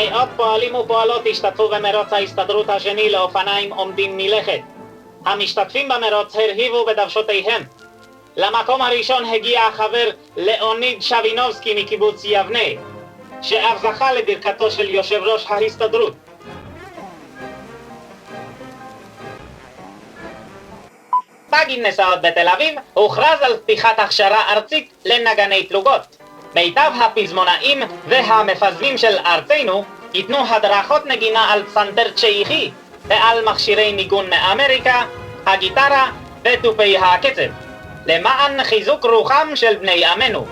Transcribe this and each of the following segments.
מאות פועלים ופועלות השתתפו במרוץ ההסתדרות השני לאופניים עומדים מלכת. המשתתפים במרוץ הרהיבו בדוושותיהם. למקום הראשון הגיע החבר לאוניד שווינובסקי מקיבוץ יבנה, שאף זכה לברכתו של יושב ראש ההסתדרות. בגינסאות בתל אביב הוכרז על פתיחת הכשרה ארצית לנגני פלוגות. מיטב הפזמונאים והמפזמים של ארצנו ייתנו הדרכות נגינה על פסנתר צ'ייכי ועל מכשירי ניגון מאמריקה, הגיטרה ותופי הקצב, למען חיזוק רוחם של בני עמנו.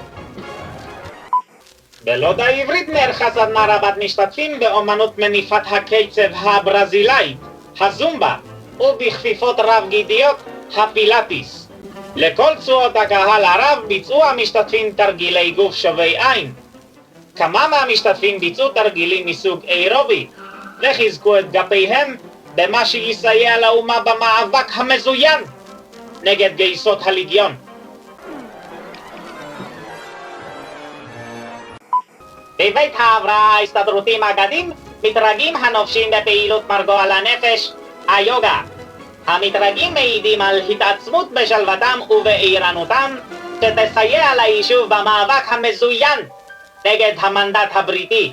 בלוד העברית נערכה סדנה רבת משתתפים באומנות מניפת הקצב הברזילאית, הזומבה, ובכפיפות רב גידיות, הפילאטיס. לכל צורות הקהל הרב ביצעו המשתתפים תרגילי גוף שווי עין. כמה מהמשתתפים ביצעו תרגילים מסוג אירובי, וחיזקו את גפיהם במה שיסייע לאומה במאבק המזוין נגד גייסות הליגיון. בבית ההבראה ההסתדרותי מגדים מתרגים הנופשים בפעילות מרגוע לנפש, היוגה. המתרגים מעידים על התעצמות בשלוותם ובעירנותם שתסייע ליישוב במאבק המזוין נגד המנדט הבריטי.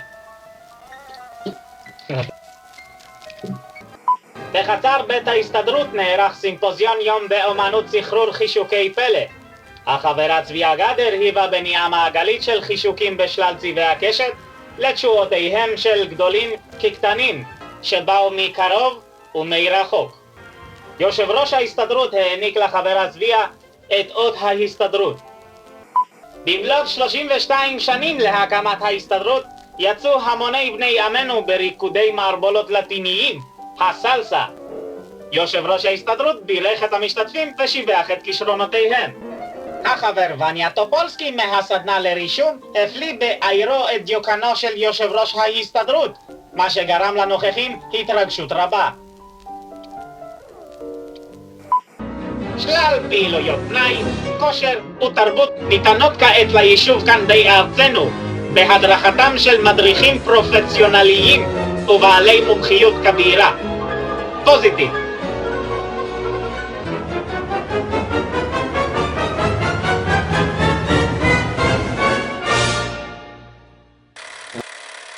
בחצר בית ההסתדרות נערך סימפוזיון יום באומנות סחרור חישוקי פלא. החברה צביה גדר היווה בניעה מעגלית של חישוקים בשלל צבעי הקשת לתשועותיהם של גדולים כקטנים שבאו מקרוב ומרחוק. יושב ראש ההסתדרות העניק לחברה צביה את אות ההסתדרות. במלאת 32 שנים להקמת ההסתדרות יצאו המוני בני עמנו בריקודי מערבולות לטיניים, הסלסה. יושב ראש ההסתדרות בירך את המשתתפים ושיבח את כישרונותיהם. החבר וניה טופולסקי מהסדנה לרישום הפליא בעירו את דיוקנו של יושב ראש ההסתדרות, מה שגרם לנוכחים התרגשות רבה. שלל פעילויות פנאי, כושר ותרבות ניתנות כעת ליישוב כאן די ארצנו, בהדרכתם של מדריכים פרופציונליים ובעלי מומחיות כבירה. פוזיטיב.